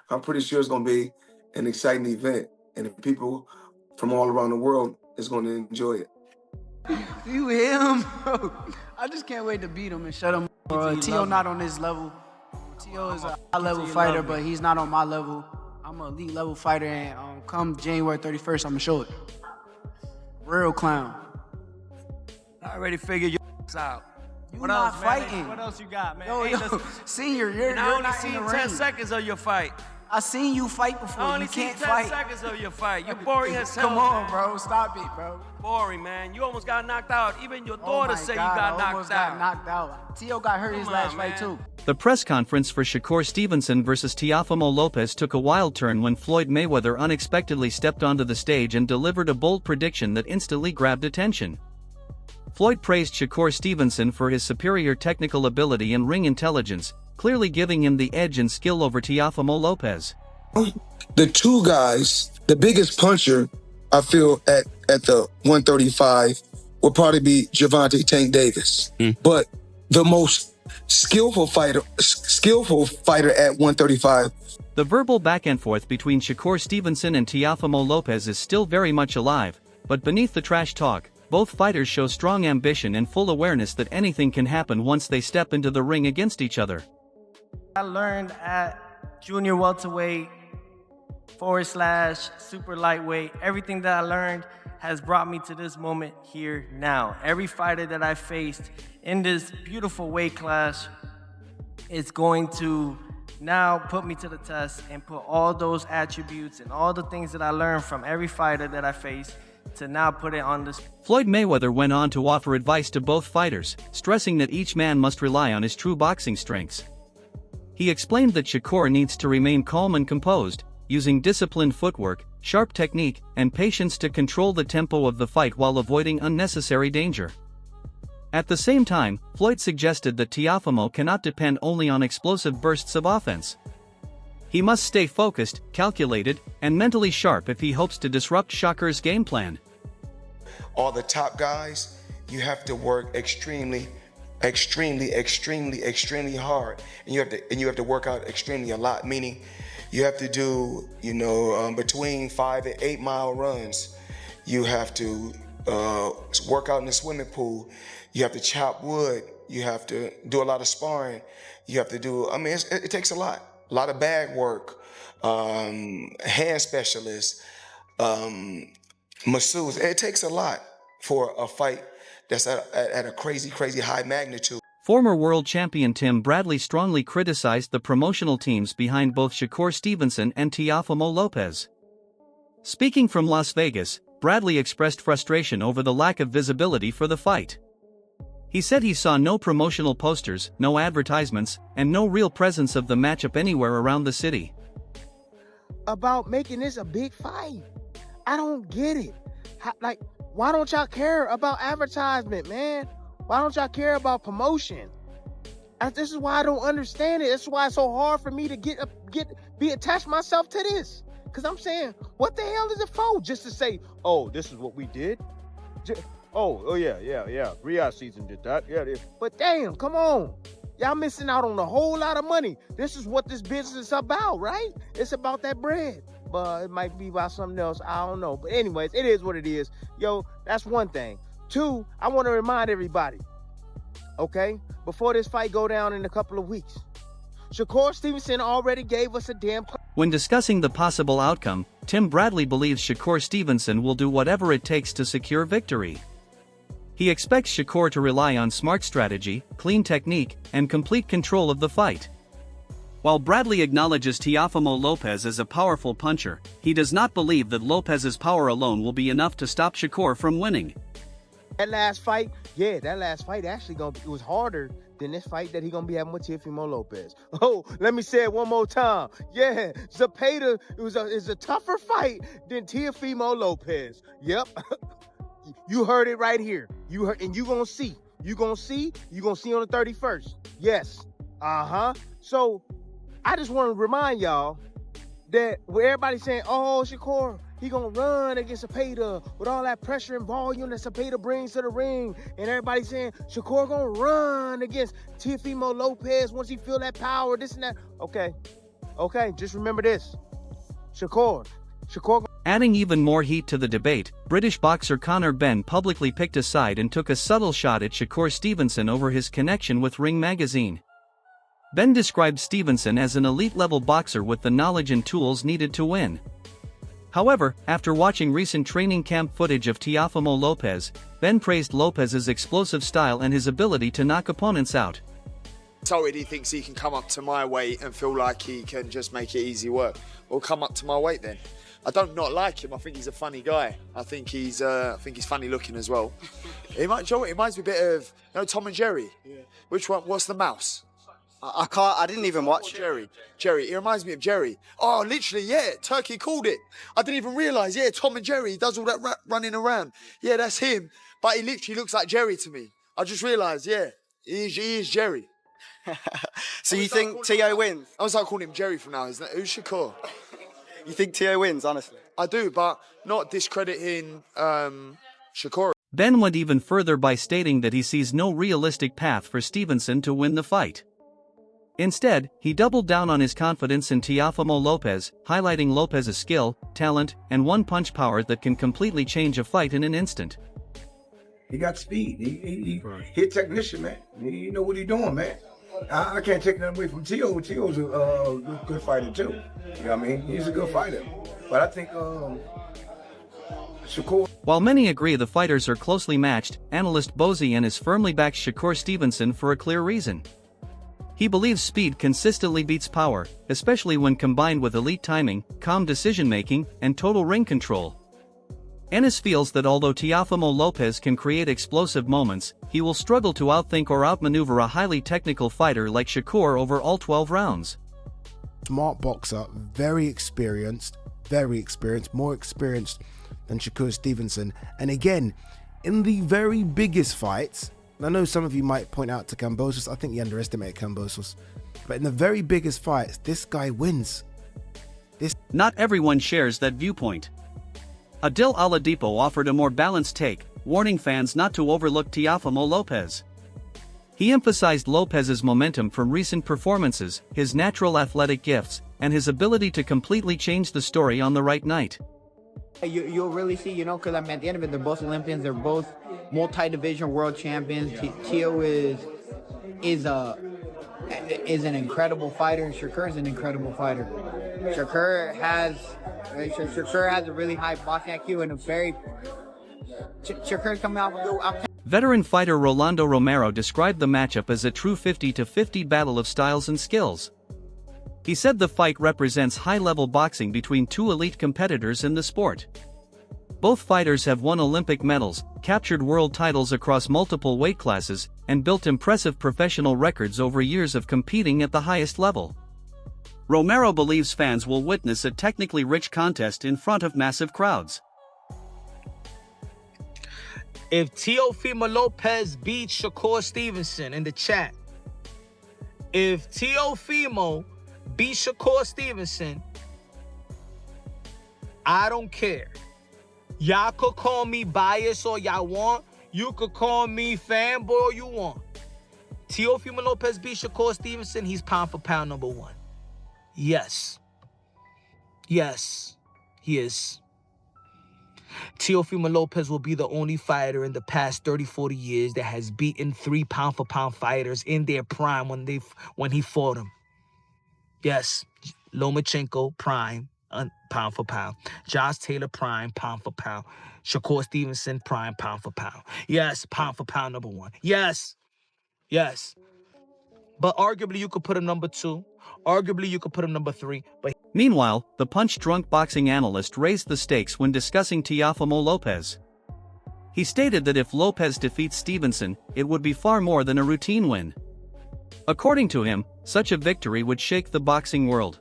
I'm pretty sure it's going to be an exciting event, and people from all around the world is going to enjoy it. You him, bro. I just can't wait to beat him and shut him up. Teo not on this level. Teo is a high-level fighter, but he's not on my level. I'm an elite level fighter, and come January 31st, I'm gonna show it. Real clown. I already figured you out. You What not else, fighting. man? What else you got, man? Yo, Hey, yo, listen, senior, you're I only not seen in the 10 ring. seconds of your fight. I seen you fight before. I only You seen can't 10 fight. seconds of your fight. You're boring as hell. Come on, man. bro. Stop it, bro. Boring, man. You almost got knocked out. Even your daughter said you I got almost knocked out. got knocked out. Teo got hurt his last fight, too. The press conference for Shakur Stevenson vs. Teofimo Lopez took a wild turn when Floyd Mayweather unexpectedly stepped onto the stage and delivered a bold prediction that instantly grabbed attention. Floyd praised Shakur Stevenson for his superior technical ability and ring intelligence, clearly giving him the edge and skill over Teofimo Lopez. The two guys, the biggest puncher, I feel, at the 135 would probably be Gervonta Tank Davis. But the most skillful fighter at 135. The verbal back and forth between Shakur Stevenson and Teofimo Lopez is still very much alive, but beneath the trash talk, both fighters show strong ambition and full awareness that anything can happen once they step into the ring against each other. I learned at junior welterweight / super lightweight. Everything that I learned has brought me to this moment here now. Every fighter that I faced in this beautiful weight class is going to now put me to the test and put all those attributes and all the things that I learned from every fighter that I faced to now put it on this. Floyd Mayweather went on to offer advice to both fighters, stressing that each man must rely on his true boxing strengths. He explained that Shakur needs to remain calm and composed, using disciplined footwork, sharp technique, and patience to control the tempo of the fight while avoiding unnecessary danger. At the same time, Floyd suggested that Teofimo cannot depend only on explosive bursts of offense. He must stay focused, calculated, and mentally sharp if he hopes to disrupt Shakur's game plan. All the top guys, you have to work extremely hard, and you have to work out extremely a lot. Meaning, you have to do between 5 and 8 mile runs. You have to work out in the swimming pool. You have to chop wood. You have to do a lot of sparring. You have to do. It takes a lot of bag work, hand specialists, masseuse. It takes a lot for a fight that's at a crazy high magnitude. Former world champion Tim Bradley strongly criticized the promotional teams behind both Shakur Stevenson and Teofimo Lopez. Speaking from Las Vegas, Bradley expressed frustration over the lack of visibility for the fight. He said he saw no promotional posters, no advertisements, and no real presence of the matchup anywhere around the city. About making this a big fight. I don't get it. Why don't y'all care about advertisement, man? Why don't y'all care about promotion? This is why I don't understand it. This is why it's so hard for me to be attached myself to this. Because I'm saying, what the hell is it for? Just to say, oh, this is what we did? Oh yeah. Riyadh season did that. Yeah. But damn, come on. Y'all missing out on a whole lot of money. This is what this business is about, right? It's about that bread. But it might be about something else. I don't know. But anyways, it is what it is. Yo, that's one thing. Two, I want to remind everybody, okay, before this fight go down in a couple of weeks, Shakur Stevenson already gave us a damn... When discussing the possible outcome, Tim Bradley believes Shakur Stevenson will do whatever it takes to secure victory. He expects Shakur to rely on smart strategy, clean technique, and complete control of the fight. While Bradley acknowledges Teofimo Lopez as a powerful puncher, he does not believe that Lopez's power alone will be enough to stop Shakur from winning. That last fight actually it was harder than this fight that he gonna be having with Teofimo Lopez. Oh, let me say it one more time. Yeah, Zepeda is a tougher fight than Teofimo Lopez. Yep, you heard it right here. You heard, and you gonna see on the 31st. Yes, So I just want to remind y'all that where everybody's saying, oh, Shakur, he gonna run against Zepeda with all that pressure and volume that Zepeda brings to the ring, and everybody's saying Shakur gonna run against Teofimo Lopez once he feel that power, this and that. Okay, Okay, just remember this. Shakur. Adding even more heat to the debate, British boxer Conor Benn publicly picked a side and took a subtle shot at Shakur Stevenson over his connection with Ring magazine. Benn described Stevenson as an elite-level boxer with the knowledge and tools needed to win. However, after watching recent training camp footage of Teofimo Lopez, Benn praised Lopez's explosive style and his ability to knock opponents out. Told he thinks he can come up to my weight and feel like he can just make it easy work. Well, come up to my weight then. I don't not like him. I think he's a funny guy. I think he's funny looking as well. It reminds me a bit of Tom and Jerry. Yeah. Which one? What's the mouse? I didn't even watch Jerry. Jerry. It reminds me of Jerry. Oh, literally, yeah. Turkey called it. I didn't even realise. Yeah, Tom and Jerry. He does all that running around. Yeah, that's him. But he literally looks like Jerry to me. I just realised. Yeah, he is Jerry. So you think Teo wins? I was like calling him Jerry from now. Who's Shakur? You think Teo wins, honestly? I do, but not discrediting Shakur. Benn went even further by stating that he sees no realistic path for Stevenson to win the fight. Instead, he doubled down on his confidence in Teofimo Lopez, highlighting Lopez's skill, talent, and one-punch power that can completely change a fight in an instant. He got speed. He a technician, man. He know what he's doing, man. I can't take that away from Teo. Teo's a good fighter, too. You know what I mean? He's a good fighter. But I think Shakur... While many agree the fighters are closely matched, analyst Bozian is firmly backs Shakur Stevenson for a clear reason. He believes speed consistently beats power, especially when combined with elite timing, calm decision-making, and total ring control. Ennis feels that although Teofimo Lopez can create explosive moments, he will struggle to outthink or outmaneuver a highly technical fighter like Shakur over all 12 rounds. Smart boxer, very experienced, more experienced than Shakur Stevenson. And again, in the very biggest fights, I know some of you might point out to Kambosos, I think you underestimate Kambosos, but in the very biggest fights, this guy wins. Not everyone shares that viewpoint. Adil Oladipo offered a more balanced take, warning fans not to overlook Teofimo Lopez. He emphasized Lopez's momentum from recent performances, his natural athletic gifts, and his ability to completely change the story on the right night. You'll really see, because at the end of it, they're both Olympians. They're both multi-division world champions. Teo is an incredible fighter, and Shakur is an incredible fighter. Shakur has a really high boxing IQ and Shakur's coming out. Veteran fighter Rolando Romero described the matchup as a true 50-50 battle of styles and skills. He said the fight represents high-level boxing between two elite competitors in the sport. Both fighters have won Olympic medals, captured world titles across multiple weight classes, and built impressive professional records over years of competing at the highest level. Romero believes fans will witness a technically rich contest in front of massive crowds. If Teofimo Lopez beats Shakur Stevenson in the chat, if Teofimo beats Shakur Stevenson, I don't care. Y'all could call me biased all y'all want. You could call me fanboy all you want. Teofimo Lopez beats Shakur Stevenson, he's pound for pound number one. Yes. Yes, he is. Teofimo Lopez will be the only fighter in the past 30-40 years that has beaten 3 pound-for-pound fighters in their prime when he fought them. Yes, Lomachenko, prime, pound for pound. Josh Taylor, prime, pound for pound. Shakur Stevenson, prime, pound for pound. Yes, pound for pound number one. Yes. Yes. But arguably you could put him number 2. Arguably you could put him number 3. But meanwhile, the punch-drunk boxing analyst raised the stakes when discussing Teofimo Lopez. He stated that if Lopez defeats Stevenson, it would be far more than a routine win. According to him, such a victory would shake the boxing world.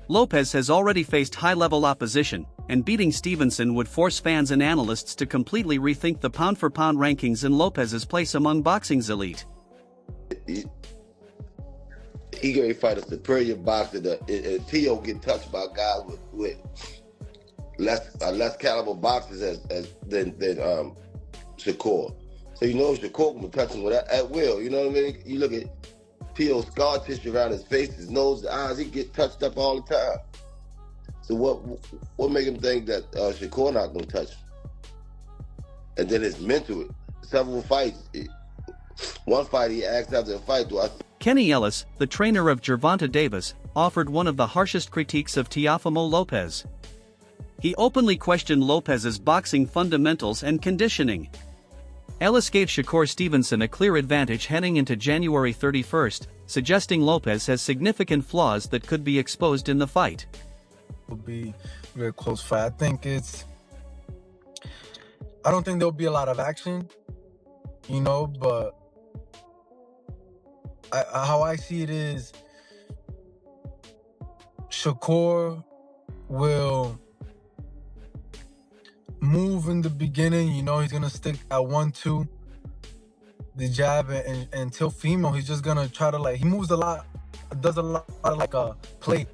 Lopez has already faced high-level opposition, and beating Stevenson would force fans and analysts to completely rethink the pound-for-pound rankings and Lopez's place among boxing's elite. He gonna fight a superior boxer. Teo get touched by guys with less caliber boxers than Shakur. So Shakur can touch him at will. You know what I mean? You look at T.O. scar tissue around his face, his nose, his eyes. He get touched up all the time. So what make him think that Shakur not gonna touch him? And then his mental, several fights. One fight he asked after the fight, Kenny Ellis, the trainer of Gervonta Davis, offered one of the harshest critiques of Teofimo Lopez. He openly questioned Lopez's boxing fundamentals and conditioning. Ellis gave Shakur Stevenson a clear advantage heading into January 31st, suggesting Lopez has significant flaws that could be exposed in the fight. Will be a very close fight. I don't think there'll be a lot of action, but how I see it is Shakur will move in the beginning. He's going to stick at 1-2, the jab, and Teofimo, he's just going to try to, he moves a lot, does a lot of, play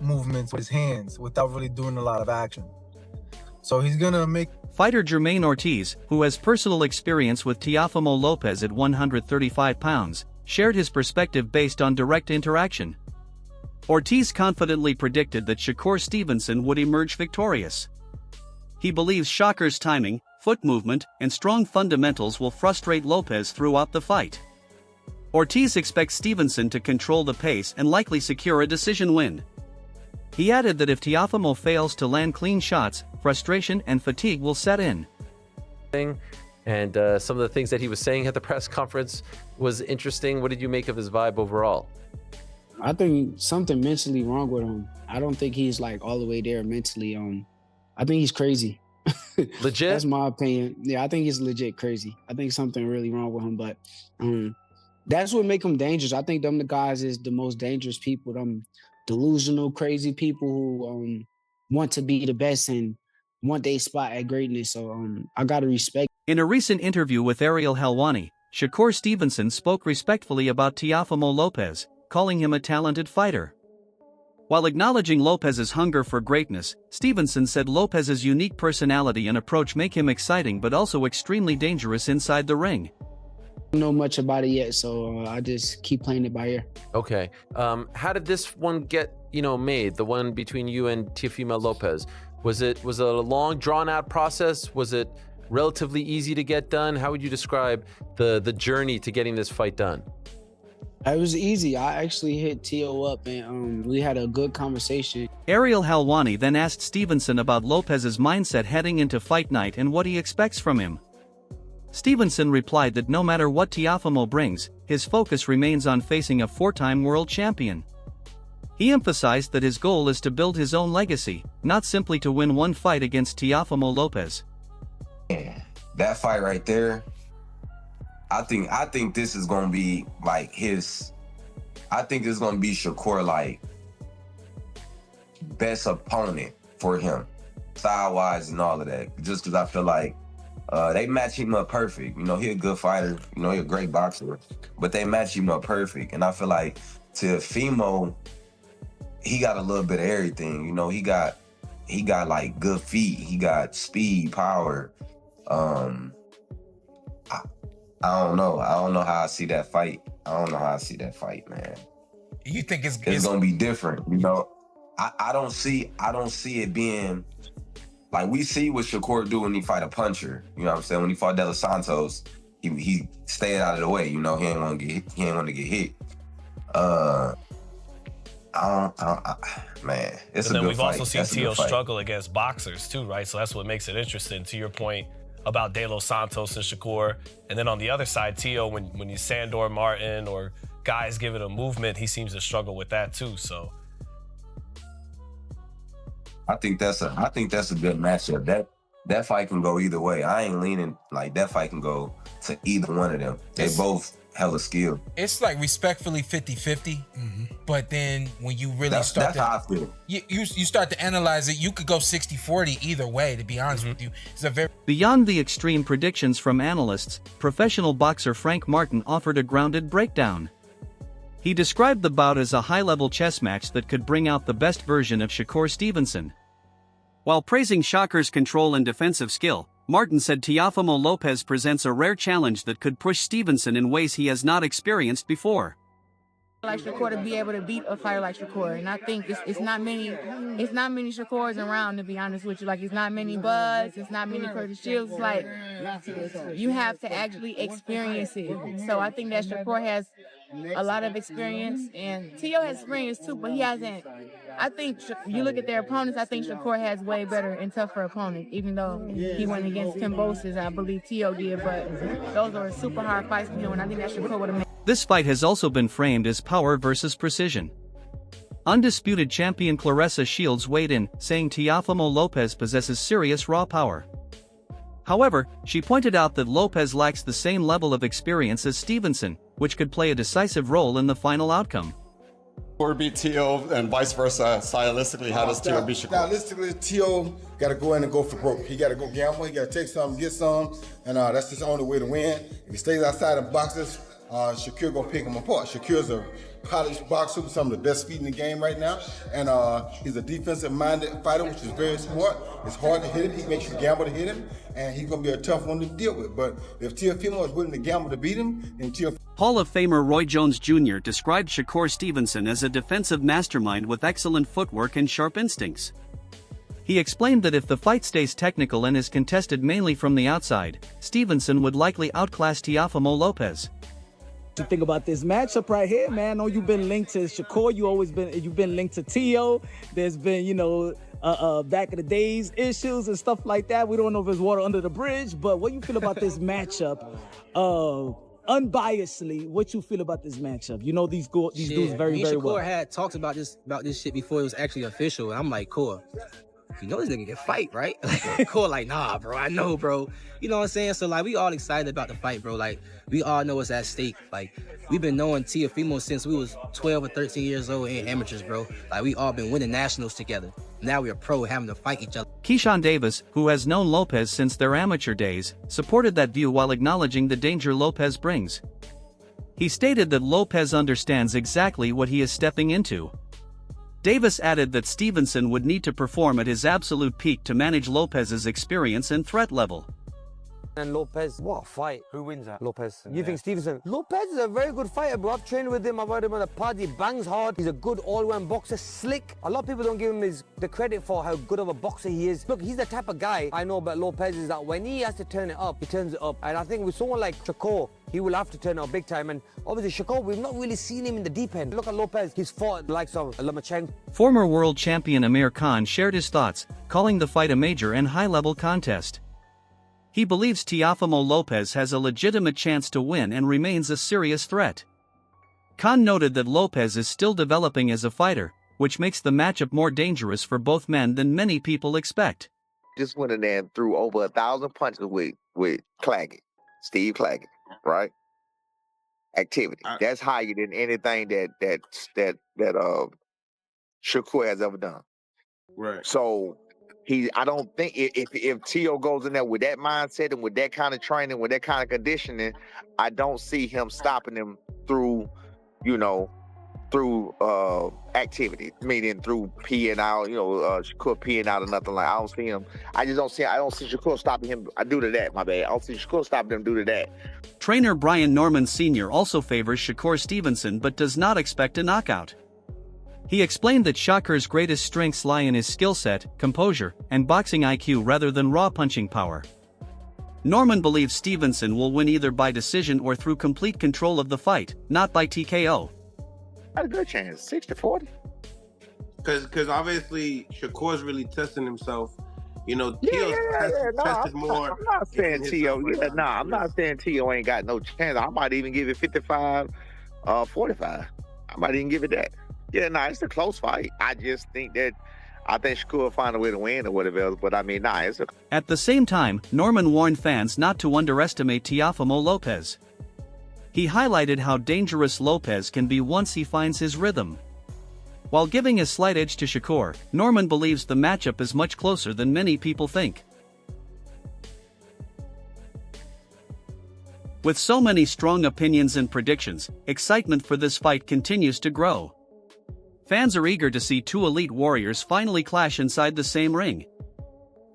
movements with his hands without really doing a lot of action. So he's going to make... Fighter Jermaine Ortiz, who has personal experience with Teofimo Lopez at 135 pounds, shared his perspective based on direct interaction. Ortiz confidently predicted that Shakur Stevenson would emerge victorious. He believes Shakur's timing, foot movement, and strong fundamentals will frustrate Lopez throughout the fight. Ortiz expects Stevenson to control the pace and likely secure a decision win. He added that if Teofimo fails to land clean shots, frustration and fatigue will set in. And some of the things that he was saying at the press conference was interesting. What did you make of his vibe overall? I think something mentally wrong with him. I don't think he's all the way there mentally. I think he's crazy. Legit? That's my opinion. Yeah, I think he's legit crazy. I think something really wrong with him, but that's what make him dangerous. I think them the guys is the most dangerous people, them delusional, crazy people who want to be the best and want their spot at greatness. So I gotta respect. In a recent interview with Ariel Helwani, Shakur Stevenson spoke respectfully about Teofimo Lopez, calling him a talented fighter. While acknowledging Lopez's hunger for greatness, Stevenson said Lopez's unique personality and approach make him exciting but also extremely dangerous inside the ring. I don't know much about it yet, so I just keep playing it by ear. Okay. How did this one get, made, the one between you and Teofimo Lopez? Was it a long, drawn-out process? Was it relatively easy to get done? How would you describe the journey to getting this fight done? It was easy. I actually hit Tio up and we had a good conversation. Ariel Helwani then asked Stevenson about Lopez's mindset heading into fight night and what he expects from him. Stevenson replied that no matter what Teofimo brings, his focus remains on facing a four-time world champion. He emphasized that his goal is to build his own legacy, not simply to win one fight against Teofimo Lopez. That fight right there, I think this is gonna be I think this is gonna be Shakur best opponent for him, style-wise and all of that. Just because I feel like they match him up perfect. He a good fighter. He a great boxer, but they match him up perfect. And I feel like Teofimo, he got a little bit of everything. He got good feet. He got speed, power. I don't know. I don't know how I see that fight. Man. You think it's gonna be different? I don't see it being like we see what Shakur do when he fight a puncher. You know what I'm saying? When he fought De Los Santos, he stayed out of the way. He ain't want to get hit. Man, it's a good fight. But then we've also seen That's a good Tio fight. struggle against boxers too, right? So that's what makes it interesting. To your point about De Los Santos and Shakur, and then on the other side, Tio, when he's Sandor Martin or guys giving him movement, he seems to struggle with that too. So I think that's a good matchup. That fight can go either way. I ain't leaning that fight can go to either one of them. They both hella skilled. It's respectfully 50-50, but then when you really That's how I feel. You start to analyze it, you could go 60-40 either way, to be honest with you. It's a very... Beyond the extreme predictions from analysts, professional boxer Frank Martin offered a grounded breakdown. He described the bout as a high-level chess match that could bring out the best version of Shakur Stevenson. While praising Shakur's control and defensive skill, Martin said Teofimo Lopez presents a rare challenge that could push Stevenson in ways he has not experienced before. like Shakur to be able to beat a fighter like Shakur, and I think it's not many Shakurs around, to be honest with you. Like, it's not many Buds, it's not many Curtis Shields. Like, you have to actually experience it. So I think that Shakur has a lot of experience, and Tio has experience too, but he hasn't. I think you look at their opponents, I think Shakur has way better and tougher opponents, even though he went against Kambosos, I believe Tio did, but those are super hard fights for him, and I think that Shakur would have made. This fight has also been framed as power versus precision. Undisputed champion Claressa Shields weighed in, saying Teofimo Lopez possesses serious raw power. However, she pointed out that Lopez lacks the same level of experience as Stevenson, which could play a decisive role in the final outcome. Shakur beat Tio and vice versa. Stylistically, how does Tio beat Shakur? Stylistically, Tio got to go in and go for broke. He got to go gamble. He got to take some, get some, and that's just the only way to win. If he stays outside of boxes, Shakur gonna pick him apart. Shakur's a polished boxer with some of the best feet in the game right now, and he's a defensive-minded fighter, which is very smart. It's hard to hit him. He makes you gamble to hit him, and he's gonna be a tough one to deal with. But if Teofimo is willing to gamble to beat him, then Hall of Famer Roy Jones Jr. described Shakur Stevenson as a defensive mastermind with excellent footwork and sharp instincts. He explained that if the fight stays technical and is contested mainly from the outside, Stevenson would likely outclass Teofimo Lopez. To think about this matchup right here, man. I know you've been linked to Shakur. You've been linked to Tio. There's been, back in the days issues and stuff like that. We don't know if there's water under the bridge, but what you feel about this matchup? Unbiasedly, what you feel about this matchup? You know these dudes very, very well. Shakur had talked about this shit before it was actually official. And I'm like, cool. You know this nigga can fight, right? Cool, like, nah, bro, I know, bro. You know what I'm saying? So, like, we all excited about the fight, bro. Like, we all know what's at stake. Like, we've been knowing Teofimo since we was 12 or 13 years old and amateurs, bro. Like, we all been winning nationals together. Now we're pro having to fight each other. Keyshawn Davis, who has known Lopez since their amateur days, supported that view while acknowledging the danger Lopez brings. He stated that Lopez understands exactly what he is stepping into. Davis added that Stevenson would need to perform at his absolute peak to manage Lopez's experience and threat level. And Lopez, what a fight. Who wins that? Lopez. You think Stevenson? Lopez is a very good fighter, bro. I've trained with him. I've had him on the pod. He bangs hard. He's a good all-round boxer. Slick. A lot of people don't give him the credit for how good of a boxer he is. Look, he's the type of guy I know about Lopez is that when he has to turn it up, he turns it up. And I think with someone like Shakur, he will have to turn it up big time. And obviously Shakur, we've not really seen him in the deep end. Look at Lopez. He's fought the likes of Lomachenko. Former world champion Amir Khan shared his thoughts, calling the fight a major and high-level contest. He believes Teofimo Lopez has a legitimate chance to win and remains a serious threat. Khan noted that Lopez is still developing as a fighter, which makes the matchup more dangerous for both men than many people expect. Just went in there and threw over 1,000 punches with Claggett, Steve Claggett, right? Activity. That's higher than anything that Shakur has ever done. Right. So I don't think if Tio goes in there with that mindset and with that kind of training, with that kind of conditioning, I don't see him stopping him through activity, meaning through peeing out, Shakur peeing out or nothing like. I don't see him. I don't see Shakur stopping him. I do to that, my bad. I don't see Shakur stopping him due to that. Trainer Brian Norman Sr. also favors Shakur Stevenson but does not expect a knockout. He explained that Shakur's greatest strengths lie in his skill set, composure, and boxing IQ rather than raw punching power. Norman believes Stevenson will win either by decision or through complete control of the fight, not by TKO. That's a good chance, 60-40. Because obviously Shakur's really testing himself. Tio's tested more. I'm not saying Tio. I'm not saying Tio ain't got no chance. I might even give it 55-45. I might even give it that. It's a close fight. I think Shakur will find a way to win or whatever else. But it's a... At the same time, Norman warned fans not to underestimate Teofimo Lopez. He highlighted how dangerous Lopez can be once he finds his rhythm. While giving a slight edge to Shakur, Norman believes the matchup is much closer than many people think. With so many strong opinions and predictions, excitement for this fight continues to grow. Fans are eager to see two elite warriors finally clash inside the same ring.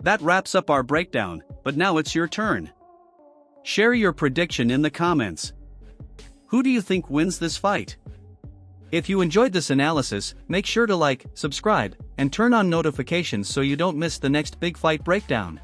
That wraps up our breakdown, but now it's your turn. Share your prediction in the comments. Who do you think wins this fight? If you enjoyed this analysis, make sure to like, subscribe, and turn on notifications so you don't miss the next big fight breakdown.